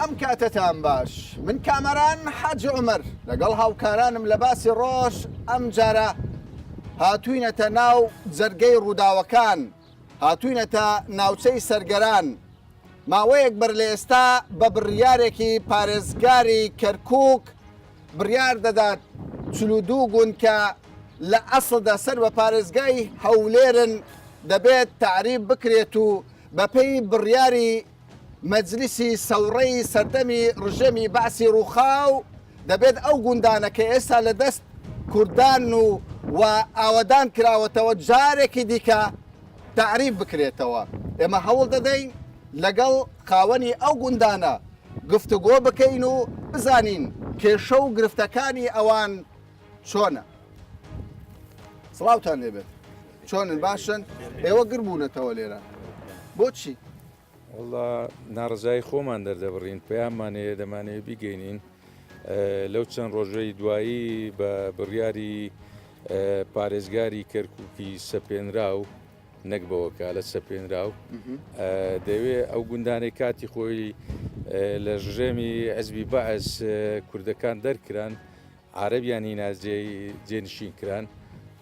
ئەم کاتتان باش من کامەران حاج عومەر لەگەڵ هاوکارانم لە باسی ڕۆژ ئەم جارە هاتووینەتە ناو جەرگەی ڕووداوەکان هاتووینەتە ناوچەی سەرگەران ماوەیەک بەر لە ئێستا بە بڕیارێکی پارێزگاری کەرکووک بڕیار دەدات 42 گوند کە لە ئەسڵدا سەر بە پارێزگای هەولێرن دەبێت تعریب بکرێت و بەپێی بڕیاری مەجلیسی سەوڕەی سەردەمی ڕژەمی باسی ڕووخاو دەبێت ئەو گوندانە کە ئێستا لە دەست کوردان و ئاوەدان کراوەتەوە جارێکی دیکە تعریب بکرێتەوە ئێمە هەوڵ دەدەین لەگەڵ خاوەنی ئەو گوندانە گفتوگۆ بکەین و بزانین کێشە و گرفتەکانی ئەوان چۆنە سڵاوتان لێبێت چۆنن باشن ئێوە گربوونەتەوە لێرە بۆچی؟ وڵا ناڕزایی خۆمان دەردەبڕین پەیامانەیە دەمانەیە بیگەینین لەو چەند ڕۆژەی دوایی بە بڕیاری پارێزگاری کەرکووکی سەپێنراو نەک بەوەکە لە سەپێنراو دەوێ ئەو گوندانەی کاتی خۆی لە ژێمی حیزبی بەعەس کوردەکان دەرکران عارەبیانی نازیەی جێنشین کران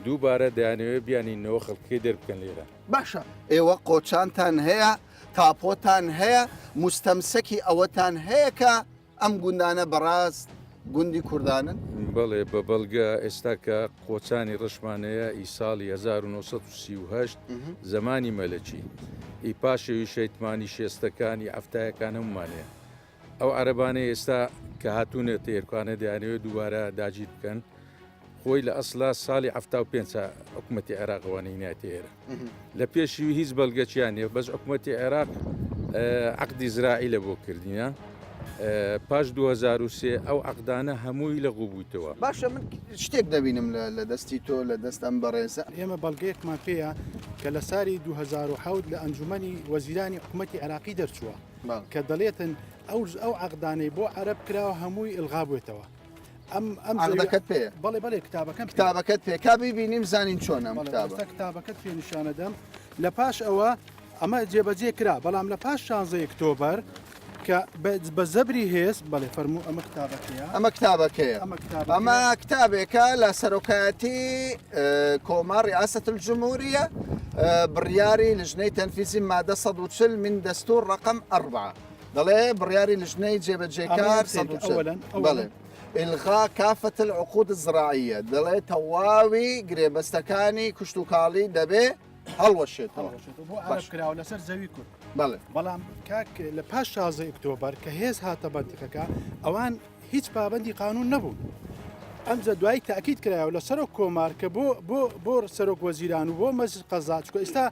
دووبارە دەیانەوێت بیانینەوە خەڵکی دەربکەن لێرە باشە ئێوە قۆچانتان هەیە تاپۆتان هەیە مستەمسەکی ئەوەتان هەیە کە ئەم گوندانە بەڕاست گوندی کوردانن بەڵێ بە بەڵگە ئێستا کە قۆچانی ڕەشمانەیە ئی ساڵی 1938 زمانی مەلەکی ئی پاشەوی شەیتمانی شێستەکانی ئەفتایەکان هەمومانەیە ئەو عەرەبانەی ئێستا کە هاتوونە تێرکوانە دەیانەوێت دووبارە داگیر بکەن خۆی لە ئەسڵا ساڵی 75 حکومەتی عێراقوانەی ناتێرە لە پێشوی هیچ بەڵگەچیان نیە بەس حکومەتی عێراق عەقدی زراعی لە بۆ کردینە پاش 2003 ئەو عەقدانە هەمووی لە غوبوویتەوە باشە من شتێک دەبینم لە دەستی تۆ لە دەستم بەڕێزە ئێمە بەڵگەیەکمان پێەیە کە لە ساری 2007 لە ئەنجومەنی وەزیرانی حکوومەتی عێراقی دەرچووە کە دەڵێتن ئەو عەقدانەی بۆ عەرەب کراوە هەمووی ئلغا بووێتەوە عەقدەکەت پێ بەڵێ کتابەکەت پێ کا ببینیم زانین چۆنە کتابەکەت پێ نیشانەدەم لە پاش ئەوە ئەمە جێبەجێ کرا بەڵام لە پاش 16 ئۆکتۆبەر کە بە زەبری هێز بەڵێ فەرموو ئەمە کتابەکەیە ئەمە کتابێکە لە سەرۆکایەتی کۆمار ڕیاسەت الجمهوریە بڕیاری لژنەی تەنفیزی مادە 140 من دەستور ڕقم 4 دەڵێ بڕیاری لژنەی جێبەجێکار بەڵێ إلغاء كافة العقود الزراعية دلي تواوي قريبستكاني كشتوكالي دبي هەڵوەشێتەوە بۆ عەرەب کراوە لەسەر زەوی کورد بەڵێ بەڵام کاک لە پاش 16 ئۆکتۆبەر کە هێز هاتە بەندەکە ئەوان هیچ پابەندی قانون نەبوو ئەمجە دوای تاکید کرایەوە لە سەرۆک کۆمار کە بۆ سەرۆک وەزیران و بۆ مەجلیس قەزا چکە ئێستا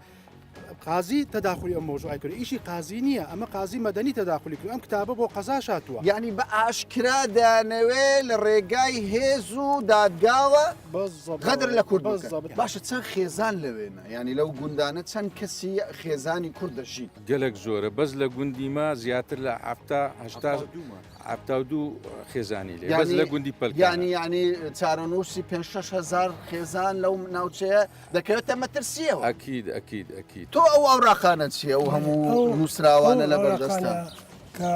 قازی تەداخلی ئەم مۆزوعی کرد ئیشی قازی نییە ئەمە قازی مەدەنی تەداخلی کرد ئەم کتابە بۆ قەزا شاتووە یعنی بە ئاشکرا دانەوێت لە ڕێگای هێز و دادگاوە غەدر لە کورد باشە چەند خێزان لەوێنە ینی لەو گوندانە چەند کەسی خێزانی کورد دەژی گەلێک زۆرە بەس لە گوندی ما زیاتر لە 72 خێزانی لێ بەس لە گوندی پەلکانە ینی چارەنووسی 5-6 خێزان لەو ناوچەیە دەکەوێتە مەترسیەوە ئەکید تۆ ئەو ئەوراقانە چییە و هەموو نووسراوانە لە بەردەستان کە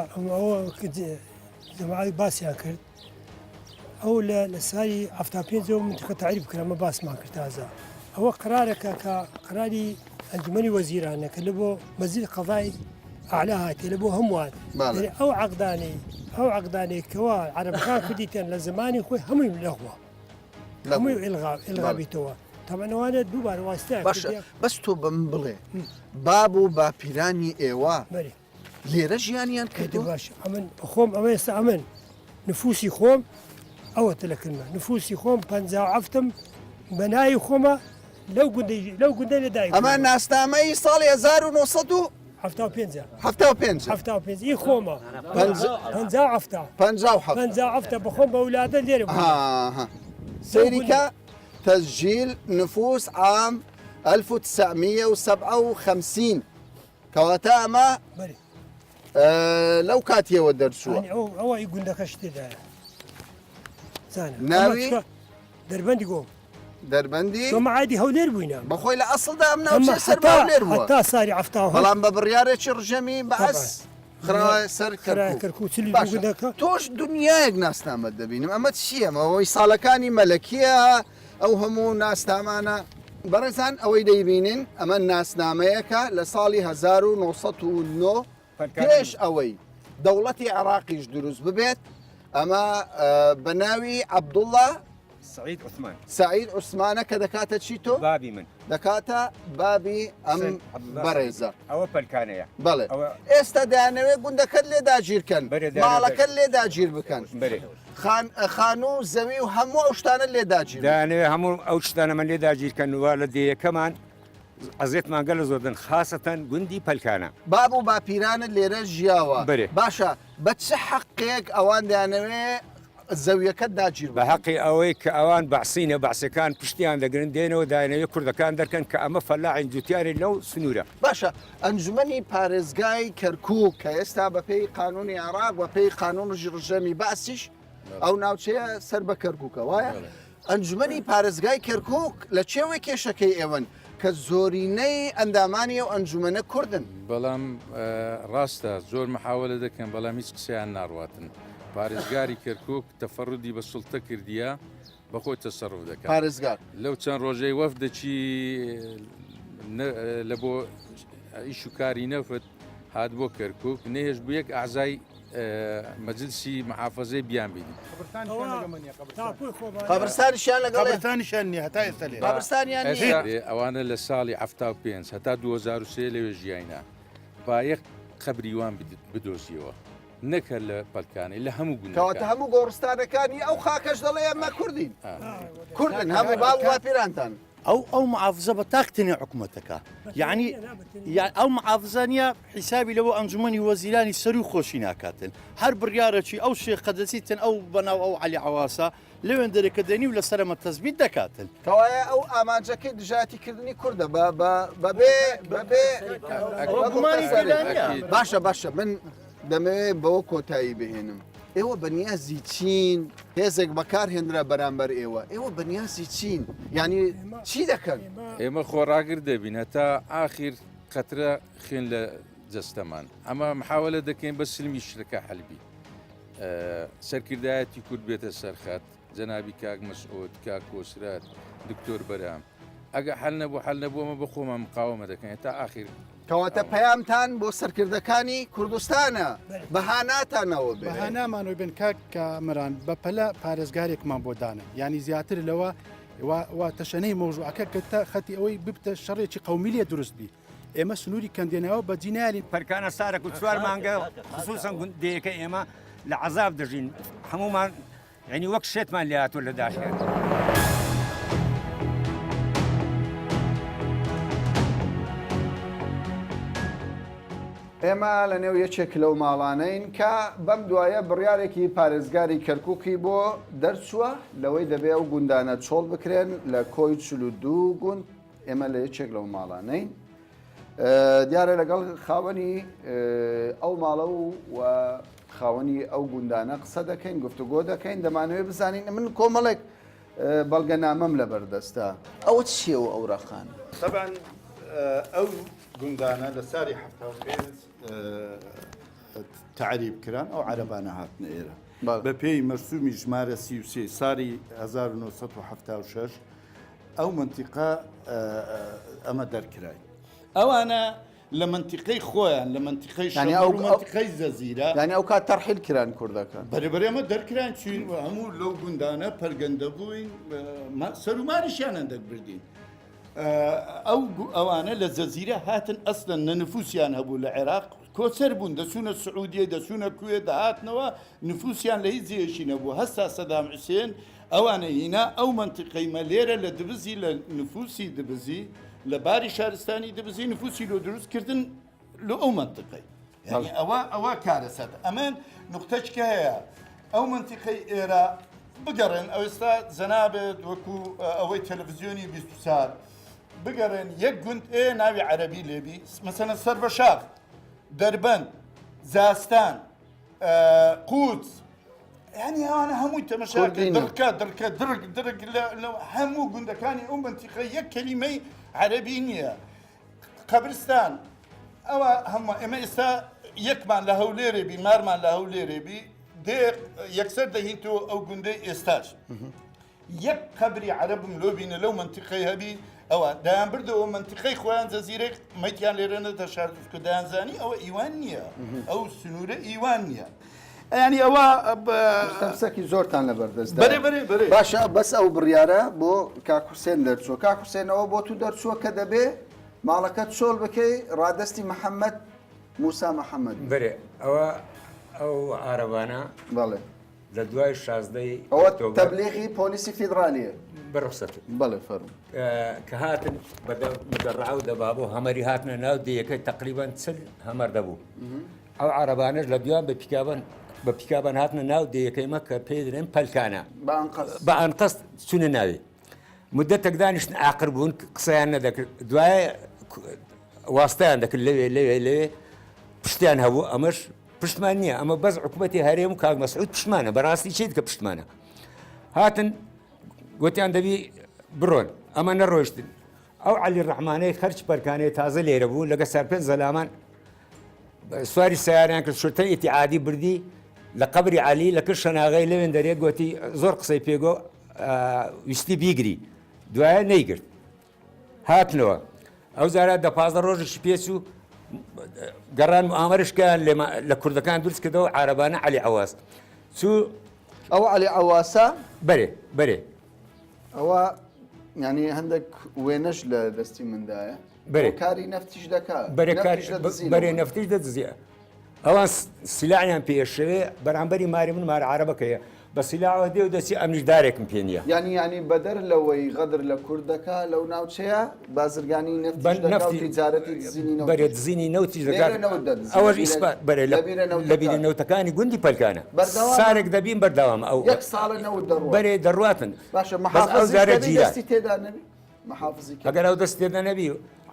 جەماعەتی باسییان کرد ئەو لە ساری 75 منتەقە تعریف کرد ئەمە باسمان کرد تازە ئەوە قرارێکە کە قراری ئەنجومەنی وەزیرانە کە لە بۆ مەجلیس قەزای ئاعلا هاتێ لە بۆ هەمووان ئەو عەقدانەی کەوا عەرەبەکان کردیتیان لە زمانی خۆی هەمووی لەغوە هەمووی ئیلغا بیتەوە تەمەنەوانە دووبارە واستە بەس تۆ بەم بڵێ باب و باپیرانی ئێوە لێرە ژیانیان کردو باش ئەمن خۆم ئەمە ئێستا ئەمن نفوسی خۆم ئەوە تەلەکردمە نفوسی خۆم 57م بەناوی خۆمە لەو گوندەی لەدایک ئەمە ناسنامەی ساڵی 1975 ئی خۆمە 50 بەخۆم بە وڵاتە لێرە سەیریکە تسجيل نفوس عام 1957 كواتا ما لو كاتيه ودرسوه او يقول لك اشتي ناوي دربندي قوم دربندي ثم عادي هولير بوينا بخوي لا اصل دا من وش سر هولير حتى صار عفتاه بلان ببريارة رجمي بعس خراوە سەر خراوە کەرکووک چلی گوندەکە. تۆش دنیایەک ناسنامەت دەبینم ئەمە چیەمەوەی ساڵەکانی مەلەکیە ئەو هەموو ناسنامانە بەڕێزان ئەوەی دەیبینین ئەمە ناسنامەیەکە لە ساڵی 1990 پێش ئەوەی دەوڵەتی عێراقیش دروست ببێت ئەمە بە ناوی عەبدوڵڵا سعید عوسمانە کە دەکاتە چی تۆ؟ بابی من دەکاتە بابی ئەم بەڕێزە ئەوە پەلکانەیە بەڵێ ئێستا دایانەوێت گوندەکەت لێ داگیرکەن ماڵەکەت لێ داگیر بکەن خان و زەوی و هەموو ئەو شتانە لێ داگیر دانەوێ هەموو ئەو شتانەمە لێ داگیرکەن وە لە دەیەکەمان ئەزێتمان گەلە زۆردن خاستەن گوندی پەلکانە باب و باپیرانت لێرە ژیاوە بەرێ باشە بە چ حەقێک ئەوان دایانەوێت زەویەکەت داگیر بە حەقی ئەوەی کە ئەوان بەعسینە بەعسەکان پشتیان دەگرن دێنەوە داینەوەی کوردەکان دەکەن کە ئەمە فەلاعین جوتیاری لەو سنوورە باشە ئەنجومەنی پارێزگای کەرکووک کە ئێستا بەپێی قانونی عێراق بەپێی قانون ڕژەمی باسیش ئەو ناوچەیە سەر بە کەرکووکە وایە ئەنجومەنی پارێزگای کەرکووک لە چێوەی کێشەکەی ئێوەن کە زۆرینەی ئەندامانی و ئەنجومەنە کوردن بەڵام ڕاستە زۆر محاولە دەکەن بەڵام هیچ قسەیان ناڕواتن پارێزگاری کەرکووک تەفەڕودی بە سوڵتە کردیە بەخۆی تەسەڕف دەکات پارێزگار لەو چەند ڕۆژەی وەفدەچی لە بۆ ئیش و کاری نەفت هات بۆ کەرکووک نێژ بوو یەک ئاعزای مەجلسی محافەزەی بیان بینی قەبرستانیشیان لەگەڵ قەبرستانیشان نییە هەتا ئێستا لێ قەبرستانیان ئەوانە لە ساڵی 75 هەتا 2023 لەوێ ژیاینا با یەک قەبریوان بدۆزیەوە نەکە لە پەلکانی لە هەموو گوندەوەتە هەموو گۆڕستانەکانی ئەو خاکەش دەڵێ ئەمە کوردین کوردن هەموو باو واپیرانتان ئەو معافزە بە تاختنی حکوومەتەکە یعنی ئەو معافزە نیە حیسابی لەوە ئەنجومەنی وەزیرانی سەر و خۆشی ناکاتن هەر بڕیارەکی ئەو شێخ قەدەسیتن ئەو بەناو ئەو عەلی عەواسە لەوێن دەرەکە دەنی و لە سەرمە تەزبیت دەکاتن کەوایە ئەو ئامانجەکەی دژاتیکردنی کووردە باشە من دەمەوێت بەوە کۆتایی بهێنم ئێوە بەنیازی چین هێزێک بەکار هێنرا بەرامبەر ئێوە بەنیازی چین ینی چی دەکەن ئێمە خۆڕاگر دەبین هەتا ئاخیر قەترە خوێن لە جەستەمان ئەمە محاولە دەکەین بە سلمی شرەکە حەلبی سەرکردایەتی کورد بێتە سەرخەت جەنابی کاک مەسعود کاک کۆسرات دکتۆر بەرام ئەگە حەل نەبوو ئەمە بە خۆمان مقاومە دەکەین تا ئاخیر کەواتە پەیامتان بۆ سەرکردەکانی کوردستانە بەهاناتانەوە بەهانامانەوە بن کاک کامران بە پەلە پارێزگارێکمان بۆ دانە ینی زیاتر لەوە وا تەشەنەی مۆژوعەکە کە خەتی ئەوەی ببتە شەڕێکی قەومی لێ دروست بی ئێمە سنووری کەندێنەوە بە جیناری پەرکانە سارە و چوار مانگە خصوصا گوندەیەکە ئێمە لە عەزاب دەژین هەمومان ینی وەک شێتمان لێ هاتووە لە داشێت ئێمە لە نێو یەکێک لەو ماڵانەین کە بەم دوایە بڕیارێکی پارێزگاری کەرکووکی بۆ دەرچووە لەوەی دەبێ ئەو گوندانە چۆڵ بکرێن لە کۆی 42 گوند ئێمە لە یەکێک لەو ماڵانەین دیارە لەگەڵ خاوەنی ئەو ماڵە و خاوەنی ئەو گوندانە قسە دەکەین گفتوگۆ دەکەین دەمانەوێت بزانین من کۆمەڵێک بەڵگەنامەم لە بەردەستە ئەوە چیەوە ئەو ڕەخانە طبعا ئەو گوندانە لە ساری تعریب کران ئەو عەرەبانە هاتنە ئێرە بە پێی مەرسومی ژمارە 33 ساری 1976 ئەو منتیقە ئەمە دەرکراین ئەوانە لە منتیقەی خۆیان لە منتیقەی منتیقەی زەزیرە یعنی ئەو کات تەرحیل کران کوردەکان بەرەبەرێمە دەرکران چین و هەموو لەو گوندانە پەرگەندە بووین سەرومانیشیانە دەربردین ئەوانە لە زەزیرە هاتن ئەسلن نەنفوسیان هەبوو لە عێراق کۆچەر بوون دەچوونە سعودیە دەچوونە کوێ دەهاتنەوە نفوسیان لە هیچ جێشی نەبوو هەستا سەدام حوسێن ئەوانە هینا ئەو منتیقەیمە لێرە لە دبزی لە نفوسی دبزی لە باری شارستانی دبزی نفوسی لۆ دروستکردن لە ئەو منتیقەی ئەوە کارەسەر ئەمن نقطەچکە هەیە ئەو منتیقەی ئێرە بگەڕێن ئەوستا جەنابێت وەکو ئەوەی تەلەڤیزیۆنی 20 سال بگەڕێن یەک گوند ناوی عەرەبی لێبی مەسەلەن سەر بە شاخ دەربەند زاستان قووت ینی ئەوانە هەمووی تەمەشاکە درک هەموو گوندەکانی ئەو منتیقە یەک کەلیمەی عەرەبی نییە قەبرستان ئەوە هەموو ئێمە ئێستا یەکمان لە هەولێرێ بی مارمان لە هەولێرێ بی دێق یەکسەر دەهینەوە ئەو گوندەی ئێستاش یەک قەبری عەرەبم لۆ بینە لەو منتیقەی هەبی ئەوە دایان بردەوە منتیقەی خۆیان جەزیرەی مەیتیان لێرە نەدەشاردوف کە دایانزانی ئەوە ئیوان نییە ئەو سنوورە ئیوان نییە ینی ئەوە تەمسەکی زۆرتان لە بەردەست بەرێ باشە بەس ئەو بڕیارە بۆ کاکوسێن دەرچووە کاکوسێنەوە بۆ تو دەرچووە کە دەبێ ماڵەکەت چۆڵ بکەی ڕادستی محەممەد موسا محەممەد برێ ئەوە ئەو عربانە بەڵێ لە دوای 16 ئەوە تەبلیغی پۆلیسی فیدرالیە بەڕخسەت بەڵێ فەرمو کە هاتن بەدەڕاو و دەبابوو هەمەری هاتنە ناو دەیەکەی تقریبان چل هەمەر دەبوو ئەو عربانەش لە دوان بە پیکابان هاتنە ناو دەیەکەیمە کە پێ درێن پەلکانە بە ئەنقەست چونە ناوێ مدەتێک دانیشتن ئاقر بوون قسەیان نەدەکرد دوای واستیان دەکرد لەوێ پشتیان هەبوو ئەمەش پشتمان نییە ئەمە بەس حکوومەتی هەرێم و کاک مەسعود پشتمانە بەڕاستی چیت کە پشتمانە هاتن گوتیان دەبی بڕۆن ئەمە نەڕۆشتن ئەو عەلی ڕەحمانەی خەرچ پەرکانەی تازە لێرە بوو لەگە سەرپێنج زەلامان سواری سیاریان کرد شورتەی ئیتیعادی بردی لە قەبری عەلی لە کرد شەناغەی لەوێن دەرێ گوتی زۆر قسەی پێگۆ ویستی بیگری دوایە نەیگرت هاتنەوە ئەو زارە دە 15 ڕۆژێکی پێچ و گەڕان ئامەرشکیان لە کوردەکان دروست کردەوە عربانە عەلی عەواز چوو ئەو عەلی عەواسە بەرێ ئەوە ینی هەندێک وێنەش لە دەستی مندایە کاری نەفتیش دەکات بەرێ نەفتیش دەدزیە ئەوان سیلاعیان پێشەوێ بەرامبەری ماری من مارە عربەکەیە بە سیلاوە دێ و دەستی ئەمنیشدارێکم پێ نییە ینی بەدەر لەوەی غەدر لە کوردەکە لەو ناوچەیە بازرگانی نەفتی جارەتی بەرێ دزینی نەوتی دەکات ئەوەش ئیسپات بەرێ لە بینە نەوتەکانی گوندی پەلکانە سارێک دەبین بەردەوام ئەو ساڵە نەوت بەرێ دەڕواتن باشە مەحافزی تێدا نەبی ئەگەر ئەو دەست تێدا نەبی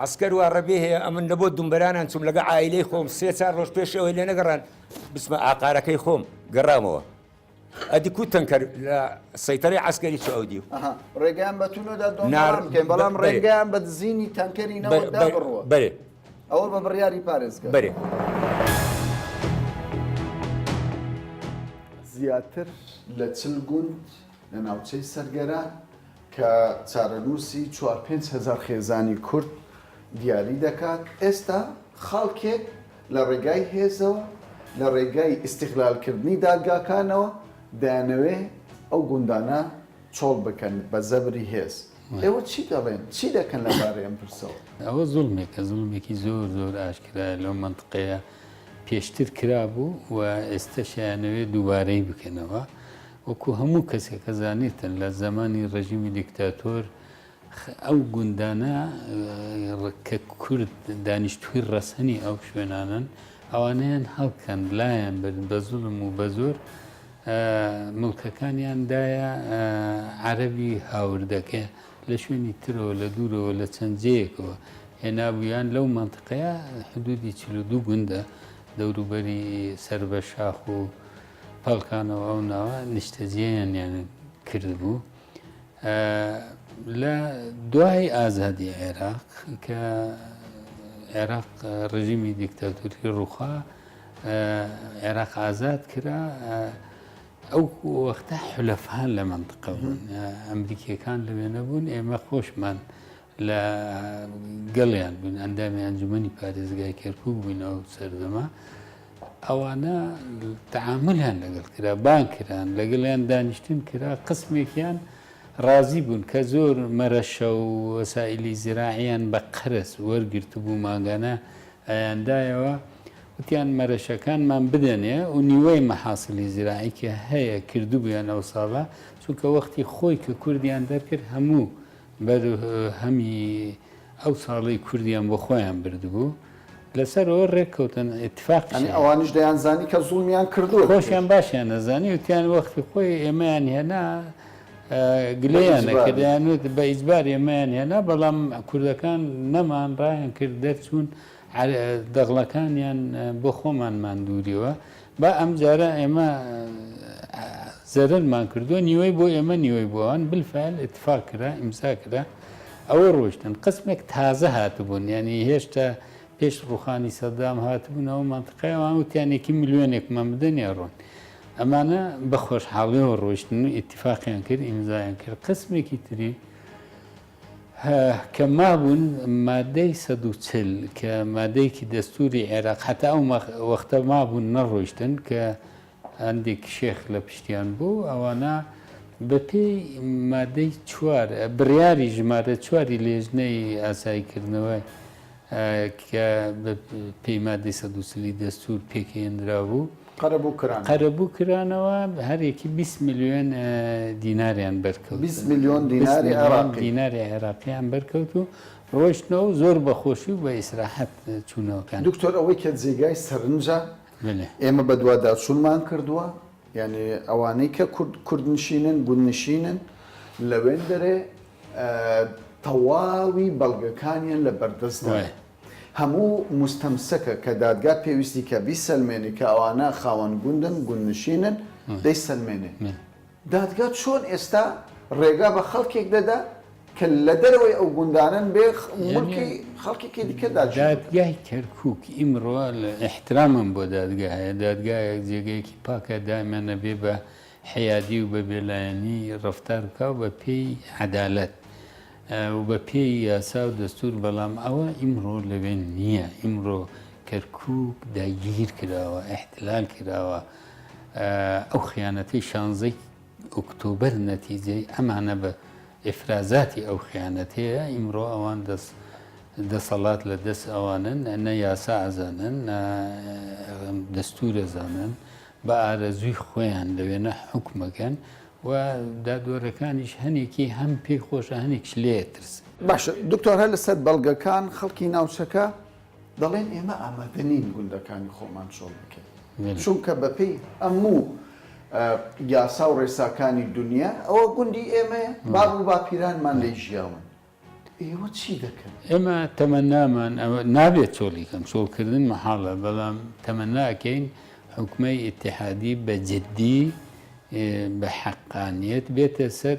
عسکەر وا ڕەبێ هەیە ئەمن لە بۆ دومبەرانان چوم لەگە ئایلەی خۆم 3-4 ڕۆژ پێشەوەی لێ نەگەڕان بسمە ئاقارەکەی خۆم گەڕامەوە ئەدی کوتەن کرد لە سەیتەرەی عسکەری چاودی و ڕێگەیان بەتونەدا دۆمارکەین بەڵام ڕێگەیان بە دزینی تانکەری نەوەدا بڕوە بەرێ ئەوە بە بڕیاری پارێزگا بەرێ زیاتر لە چل گوند لە ناوچەی سەرگەرە کە چارەنووسی 4-5 خێزانی کورد دیاری دەکات ئێستا خاڵکێک لە ڕێگای هێزەوە لە ڕێگای ئیستیغلالکردنی دادگاکانەوە دەیانەوێ ئەو گوندانە چۆڵ بکەن بە زەبری هێز ئێوە چی دەڵێن چی دەکەن لەبارەی ئەم پرسەوە ئەوە زوڵمێکە زوڵمێکی زۆر ئاشکرا لەو منطقەیە پێشتر کرابوو و ئێستاشیانەوێت دووبارەی بکەنەوە وەکو هەموو کەسێک کە زانێتن لە زمانی ڕژیمی دیکتاتۆر ئەو گوندانە کە کورد دانیشتووی ڕەسەنی ئەو شوێنانن ئەوانیان هەڵکەن لایەن بە زوڵم و بە زۆر مڵکەکانیاندایە عەرەبی هاوردەکە لە شوێنی ترەوە لە دوورەوە لە چەند جەیەکەوە هێنابوویان لەو مانتقەیە حدودی 42 گوندە دەوروبەری سەر بە شاخ و پەڵکانەوە ئەو ناوە نیشتەجێیان کردبوو لە دوای ئازادی عێراق کە عێراق ڕژیمی دیکتاتۆری ڕووخا عێراق ئازاد کرا ئەو وەختە حولەفان لە منطقە بوون ئەمریکیەکان لەوێ نەبوون ئێمە خۆشمان لە گەڵیان بوون ئەندامی ئەنجومەنی پارێزگای کەرکووک بووینەوە سەردەما ئەوانە تەعاملیان لەگەڵ کرا بان کران لەگەڵیان دانیشتن کرا قسمێکیان ڕازی بوون کە زۆر مەرەشە و وەسائلی زراعیان بە قەرز وەرگرت بوو ماگانە ئەیاندایەوە وتیان مەرەشەکانمان بدەنێ و نیوەی مەحاسلی زراعی کە هەیە کردوبیان ئەو ساڵە چونکە وەختی خۆی کە کوردیان دەرکرد هەموو هەمی ئەو ساڵی کوردیان بۆ خۆیان بردبوو لەسەرەوە ڕێککەوتن اتفاقی ئەوانش دەیانزانی کە زوڵمیان کردووە خۆشیان باشیان نەزانی وتیان وەختی خۆی ئێمەیان هێنا گلەیانە کە دەیانوت بە ئیجبار ئێمەیان هێنا بەڵام کوردەکان نەمان ڕایان کرد دەرچوون دەغڵەکانیان بۆ خۆمانمان دووریەوە با ئەم جارە ئێمە زەرەرمان کردووە نیوەی بۆ ئێمە نیوەی بۆوان بالفعل اتفاق کرا ئیمزا کرا ئەوە ڕۆشتن قسمێک تازە هاتبوون ینی هێشتا پێش ڕوخانی سەدام هاتبوونەوە منطقەیەوان وتیانێکی ملیۆنێکمان بدەنیا ڕۆن ئەمانە بە خۆشحاڵیەوە ڕۆشتن و ئیتیفاقیان کرد ئیمزایان کرد قسمێکی تری کە مابوون مادەی 140 کە مادەیەکی دەستوری عێراق حتا ئەو وەختە مابوون نەڕۆیشتن کە هەندێک شێخ لە پشتیان بوو ئەوانە بە پێی مادەی چوار بڕیاری ژمارە چواری لێژنەی ئاساییکردنەوەی کە بە پێی مادەی 140 دەستور پێکهێنرا بوو قەرەبوو کرانەوە هەرێکی 20 میلیۆن دیناریان بەرکەوت 20 میلیۆن دیناری عێراقی دیناری عێراقیان بەرکەوت و ڕۆشتنەوە زۆر بەخۆشی و بە ئیسراحەت چوونەوەکان دکتۆر ئەوەی کە جێگای سەرنجە ئێمە بە دوواداچوونمان کردووە یعنی ئەوانەی کە کوردنشینن گوندنشینن لەوێن دەرێ تەواوی بەڵگەکانیان لە بەردەستدا هەموو مستەمسەکە کە دادگا پێویستی کە بیسەلمێنی کە ئەوانە خاوەن گوندن گوندنشینن دەیسەلمێنێ دادگا چۆن ئێستا ڕێگا بە خەڵکێک دەدا کە لە دەرەوەی ئەو گوندانن بێ مڵکی خەڵکێکی دیکەدا دادگای کەرکووک ئیمڕۆ لە احترامم بۆ دادگایە دادگایەک جێگەیەکی پاکە دامانە بێ بە حیادی و بە بێلایەنی ڕفتار بکە و بە پێی عەدالەت و بە پێی یاسا و دەستور بەڵام ئەوە ئیمڕۆ لەوێن نییە ئیمڕۆ کەرکووک داگیر کراوە احتلال کراوە ئەو خیانەتی 16 ئۆکتۆبەر نەتیجەی ئەمانە بە ئفرازاتی ئەو خیانەتەیە ئیمڕۆ ئەوان دەسەڵات لە دەست ئەوانن نە یاسا ئەزانن دەستورە زانن بە ئارەزووی خۆیان لەوێنە حکومەکەن و دادوەرەکانیش هەنێکی هەم پێی خۆشە هەنێکش لێترس باشە دکتۆر هەر لەسەر بەڵگەکان خەڵکی ناوچەکە دەڵێن ئێمە ئامادەنین گوندەکانی خۆمان چۆڵ بکەین چونکە بەپێی هەموو یاسا و ڕێساکانی دنیا ئەوە گوندی ئێمەیە باب و باپیرانمان لێی ژیاون ئێوە چی دەکەن؟ ئێمە تەمەنامان نابێت چۆڵیکەم چۆڵکردن مەحاڵە بەڵام تەمەناکەین حکومەی ئیتیحادی بە جددی بە حەقانیەت بێتە سەر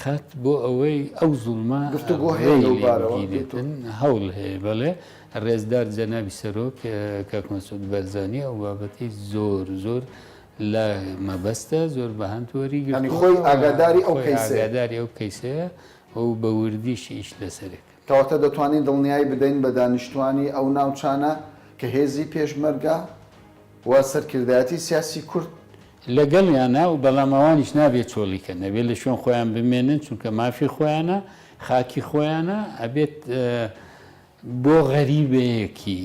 خەت بۆ ئەوەی ئەو زوڵمە گرێتن هەوڵ هەیە بەڵێ ڕێزدار جەنابی سەرۆک کاک مەسعود بەرزانی ئەو بابەتی زۆر زۆر لە مەبەستە زۆر بە هەندوەری خۆی ئاگاداری ئەو کەیسەیە ئەو بە وردیشی ئیش لەسەرێک کەواتە دەتوانین دڵنیایی بدەین بە دانیشتوانی ئەو ناوچانە کە هێزی پێشمەرگە و سەرکردایەتی سیاسی کورد لەگەڵ یانە و بەڵامەوانیش نابێت چۆلیکە نەبێت لە شوێن خۆیان بمێنن چونکە مافی خۆیانە خاکی خۆیانە ئەبێت بۆ غەریبەیەکی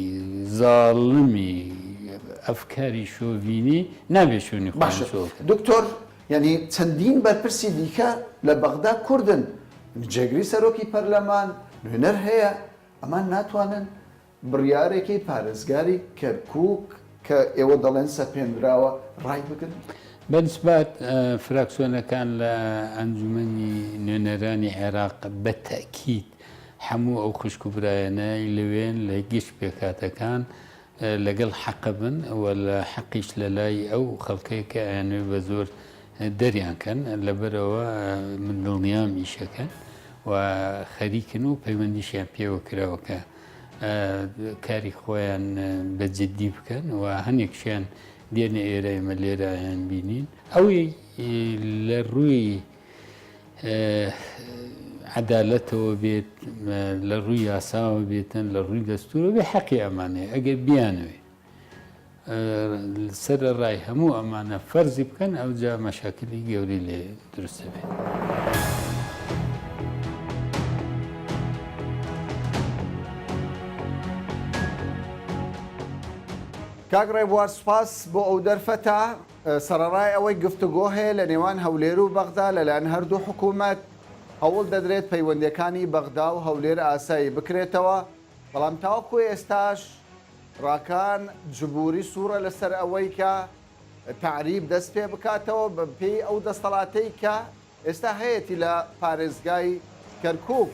زاڵمی ئەفکاری شۆڤینی نابێت شوێنی باشە دکتۆر یعنی چەندین بەرپرسی دیکە لە بەغدا کوردن جێگری سەرۆکی پەرلەمان نوێنەر هەیە ئەمان ناتوانن بڕیارێکی پارێزگاری کەرکووک کە ئێوە دەڵێن سەپێنراوە ڕای بگرن بەنسبات فراکسیۆنەکان لە ئەنجومەنی نوێنەرانی عێراق بە تەکید هەموو ئەو خوشک و برایەنەی لەوێن لە گشت پێکاتەکان لەگەڵ حەقە بن و لە حەقیش لە لای ئەو خەڵکەی کە ئەیانوێ بە زۆر دەریانکەن لەبەرەوە من دڵنیام ئیشەکەن و خەریکن و پەیوەندیشیان پێوە کراوەکە کاری خۆیان بەجددی بکەن و هەنێکشیان دێنە ئێرە ئێمە لێرایان بینین ئەوەی لە ڕووی عەدالەتەوە بێت لە ڕووی یاساوە بێتن لە ڕووی دەستورە بێ حەقی ئەمانەیە ئەگەر بیانوێ سەر ڕای هەموو ئەمانە فەرزی بکەن ئەو جا مەشاکلی گەوری لێ دروستە بێت. کاک ڕێبوار سوپاس بۆ ئەو دەرفەتە سەرەڕای ئەوەی گفتوگۆ هەیە لە نێوان هەولێر و بەغدا لەلایەن هەردوو حکوومەت هەوڵ دەدرێت پەیوەندیەکانی بەغدا و هەولێر ئاسایی بکرێتەوە بەڵام تاوەکو ئێستاش ڕاکان جبوری سوورە لەسەر ئەوەی کە تعریب دەست پێ بکاتەوە بە پێی ئەو دەسەڵاتەی کە ئێستا هەیەی لە پارێزگای کەرکووک.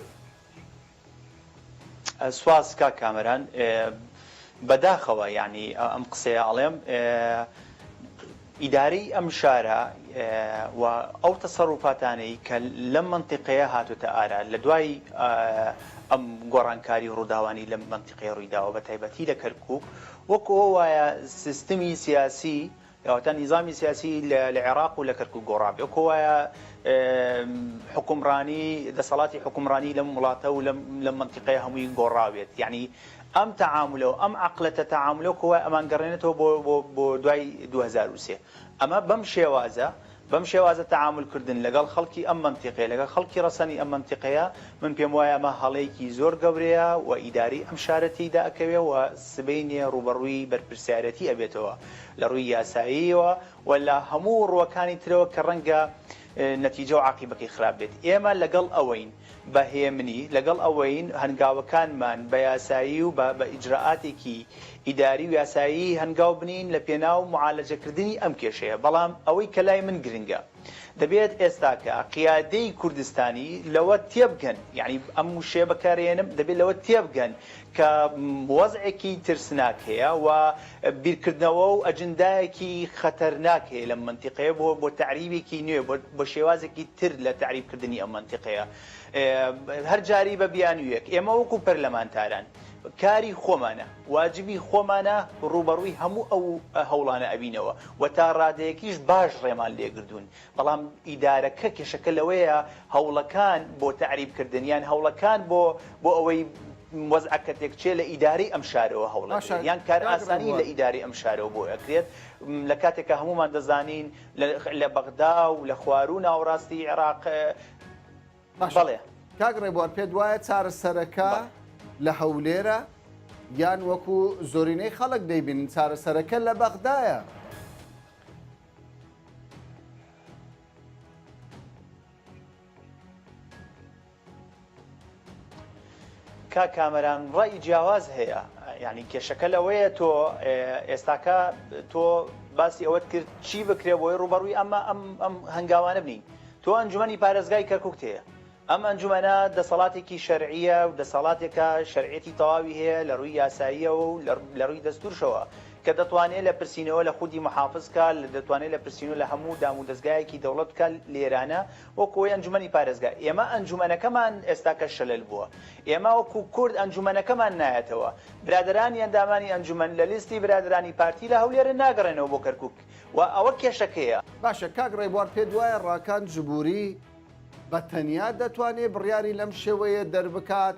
سواز کا کامەران بەداخەوە ینی ئەم قسەیە ئەڵێم ئیدارەی ئەم شارە و ئەو تەسەڕوفاتانەی کە لەم منتیقەیە هاتوتە ئارا لە دوای ئەم گۆڕانکاری ڕووداوانی لەم منتیقەیە ڕوویداوە بە تایبەتی لە کەرکووک وەکو وایە سیستمی سیاسی یاوەتە نیزامی سیاسی لە عێراق و لە کەرکووک گۆڕابێ وەکو وایە حکومڕانی دەسەڵاتی حکومڕانی لەم وڵاتە و لەم منتیقەیە هەمووی گۆڕاوێت یعنی ئەم تەعاملە و ئەم عەقلەتە تەعاملە وەکو ئەمان گەڕێنێتەوە بۆ دوای 2003 ئەمە بەم شێوازە تەعاملکردن لەگەڵ خەڵکی ئەم منتیقەیە لەگەڵ خەڵکی ڕەسەنی ئەم منتیقەیە من پێم وایە ئەمە هەڵەیەکی زۆر گەورەیە و ئیداری ئەم شارە تێیدا ئەکەوێ و سبەینێ ڕوبەڕووی بەرپرسیارەتی ئەبێتەوە لە ڕووی یاساییەوە و لە هەموو ڕووەکانی ترەوە کە ڕەنگە نەتیجە و عاقیبەکەی خراپ بێت ئێمە لەگەڵ ئەوەین بە هێمنی لەگەڵ ئەوەین هەنگاوەکانمان بە یاسایی و بە ئیجرa'اتێکی ئیداری و یاسایی هەنگاو بنین لە پێناو معالەجەکردنی ئەم کێشەیە بەڵام ئەوەی کە لای من گرنگە دەبێت ئێستاکە قیادەی کوردستانی لەوە تێبگەن یعنی ئەم وشێ بەکارێنم دەبێت لەوە تێبگەن کە وەزعێکی ترسناک هەیە و بیرکردنەوە و ئەجندایەکی خەتەرناک هەیە لەم منتیقەیە بۆ تعریبێکی نوێ بۆ شێوازێکی تر لە تعریبکردنی ئەم منتیقەیە هەر جاری بە بیانویەک ئێمە وەکو پەرلەمانتاران کاری خۆمانە واجبی خۆمانە ڕوبەڕووی هەموو ئەو هەوڵانە ئەبینەوە و تا ڕادەیەکیش باش ڕێمان لێگردوون بەڵام ئیدارەکە کێشەکە لەوەیە هەوڵەکان بۆ تعریبکردنیان هەوڵەکان بۆ ئەوەی وەزعەکە تێکچێ لە ئیداری ئەم شارەوە هەوڵە یان کار ئاسانی لە ئیداری ئەم شارەوە بۆ ئەکرێت لە کاتێکە هەمومان دەزانین لە بەغدا و لە خوارو ناوەڕاستی عێراق بەڵێ کاک ڕێبوار پێت وایە چارەسەرەکە لە هەولێرە یان وەکو زۆرینەی خەڵک دەیبین چارەسەرەکە لە بەغدایە کامەران ڕای جیاواز هەیە یعنی کێشەکە لەوەیە تۆ ئێستاکە تۆ باسی ئەوەت کرد چی بکرێ بۆی ڕوبەڕووی ئەم هەنگاوانە بنین تۆ ئەنجومەنی پارێزگای کەرکووک هەیە ئەم ئەنجومەنە دەسەڵاتێکی شەرعیە و دەسەڵاتێکە شەرعێتی تەواوی هەیە لە ڕووی یاساییە و لە ڕووی دەستورشەوە کە دەتوانێت لە پرسیینەوە لە خودی محافظکە دەتوانێت لە پرسیینەوە لە هەموو دام و دەستگایەکی دەوڵەت بکە لێرانە وەکوی ئەنجومەنی پارێزگا ئێمە ئەنجومەنەکەمان ئێستاکە شەلل بووە ئێمە وەکو کورد ئەنجومەنەکەمان نایەتەوە برادرانی ئەندامانی ئەنجومەن لە لیستی برادرانی پارتی لە هەولێرە ناگەڕێنەوە بۆ کەرکووک و ئەوە کێشەکەیە باشە کاک ڕێبوار پێت وایە ڕاکان جبووری بە تەنیا دەتوانێت بڕیاری لەم شێوەیە دەربکات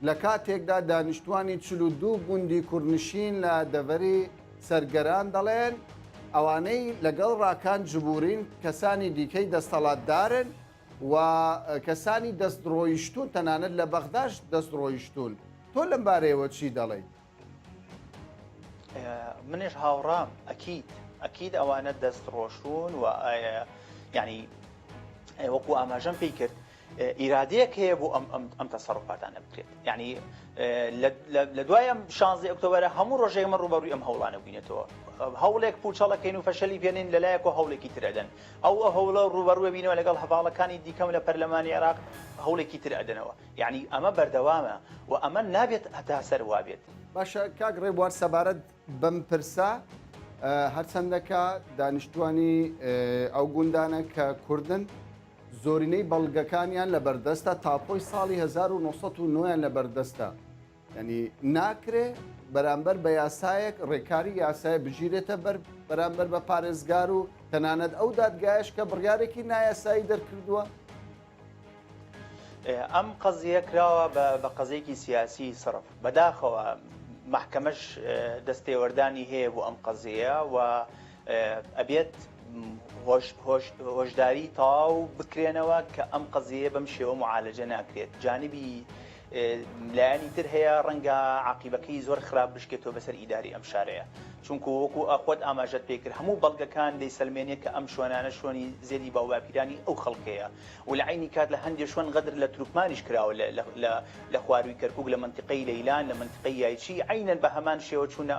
لە کاتێکدا دانیشتوانی 42 گوندی کوردنشین لە دەڤەری سەرگەران دەڵێن ئەوانەی لەگەڵ ڕاکان جبوورین کەسانی دیکەی دەستەڵاتدارن و کەسانی دەستڕۆیشتون تەنانەت لە بەغداش دەستڕۆیشتون تۆ لەم بارەیەوە چی دەڵێیت؟ منێش هاوڕام ئەکید ئەوانە دەستڕۆشتون و یعنی وەکو ئاماژەم پێی کرد ئیرادەیەک هەیە بۆ ئەم تەسەڕوفاتانە بکرێت یعنی لە دوای ئەم 16 ئۆکتۆبەرە هەموو ڕۆژێک من ڕوبەڕووی ئەم هەوڵانە بووینێتەوە هەوڵێک پوچەڵەکەین و فەشەلی پێنین لەلایەک و هەوڵێکی ترەدەن ئەو هەوڵە ڕوبەڕووە بینەوە لەگەڵ هەواڵەکانی دیکەم لە پەرلەمانی عێراق هەوڵێکی تر ئەدەنەوە یعنی ئەمە بەردەوامە و ئەمە نابێت هەتا سەر وابێت باشە کاک ڕێبوار سەبارەت بەم پرسە هەرچەندەکە دانیشتوانی ئەو گوندانە کە کوردن زۆرینەی بەڵگەکانیان لە بەردەستە تاپۆی ساڵی 1990 لە بەردەستە ینی ناکرێ بەرامبەر بە یاسایەک ڕێکاری یاسایە بژیرێتە بەرامبەر بە پارێزگار و تەنانەت ئەو دادگایش کە بڕیارێکی نایاسایی دەرکردووە ئەم قەزیە کراوە بە قەزەیەکی سیاسی سرف بەداخەوە محکەمەش دەستێوەردانی هەیە بۆ ئەم قەزیە و ئەبێت هۆشداری تەواو بکرێنەوە کە ئەم قەزیە بەم شێوە معالەجە ناکرێت جانبی لایەنی تر هەیە ڕەنگە عاقیبەکەی زۆر خراپ بشکێتەوە بەسەر ئیداری ئەم شارەیە چونکو وەکو ئەخۆت ئاماژەت پێکرد هەموو بەڵگەکان دەیسەلمێنێ کە ئەم شوێنانە شوێنی زێدی باوباپیرانی ئەو خەڵکەیە و لە عینی کات لە هەندێک شوێن غەدر لە تورکمانیش کراوە لە خواروی کەرکووک لە منتیقەی لەیلان لە منتیقەی یایچی عینەن بە هەمان شێوە چوونە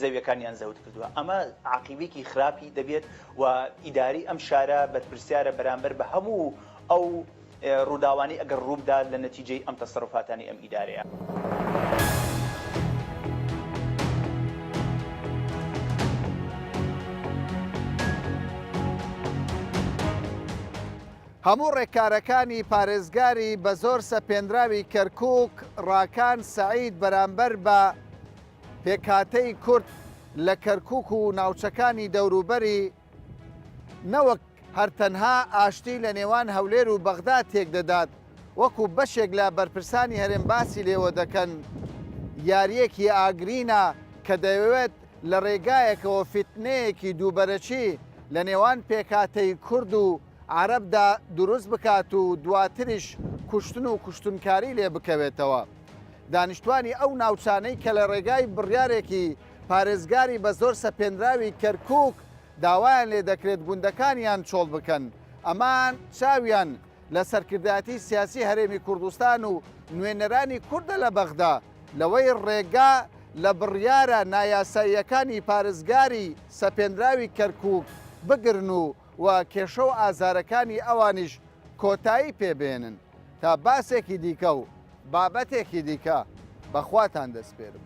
زەویەکانیان زەوت کردووە ئەمە عاقیبێکی خراپی دەبێت و ئیداری ئەم شارە بەرپرسیارە بەرامبەر بە هەموو ئەو ڕووداوانی ئەگەر ڕووبدا لە نەتیجەی ئەم تەسەڕوفاتانی ئەم ئیدارەیە. هەموو ڕێکارەکانی پارێزگاری بە زۆر سەپێنراوی کەرکووک ڕاکان سەعید بەرامبەر بە پێکهاتەی کورد لە کەرکووک و ناوچەکانی دەوروبەری نەوەک هەرتەنها ئاشتی لە نێوان هەولێر و بەغدا تێک دەدات وەکو بەشێک لە بەرپرسانی هەرێم باسی لێوە دەکەن یاریەکی ئاگرینە کە دەوێت لە ڕێگایەکەوە فیتنەیەکی دووبەرەچی لە نێوان پێکهاتەی کورد و عەرەبدا دروست بکات و دواتریش کوشتن و کوشتنکاری لێ بکەوێتەوە. دانیشتوانی ئەو ناوچانەی کە لە ڕێگای بڕیارێکی پارێزگاری بە زۆر سەپێنراوی کەرکووک داوایان لێ دەکرێت گوندەکانیان چۆڵ بکەن. ئەمان چاویان لە سەرکردایەتی سیاسی هەرێمی کوردستان و نوێنەرانی کوردە لە بەغدا لەوەی ڕێگا لە بڕیارە نایاساییەکانی پارێزگاری سەپێنراوی کەرکووک بگرن و کێشە و ئازارەکانی ئەوانیش کۆتایی پێبێنن تا باسێکی دیکە و بابەتێکی دیکە بەخواتان دەسپێرم.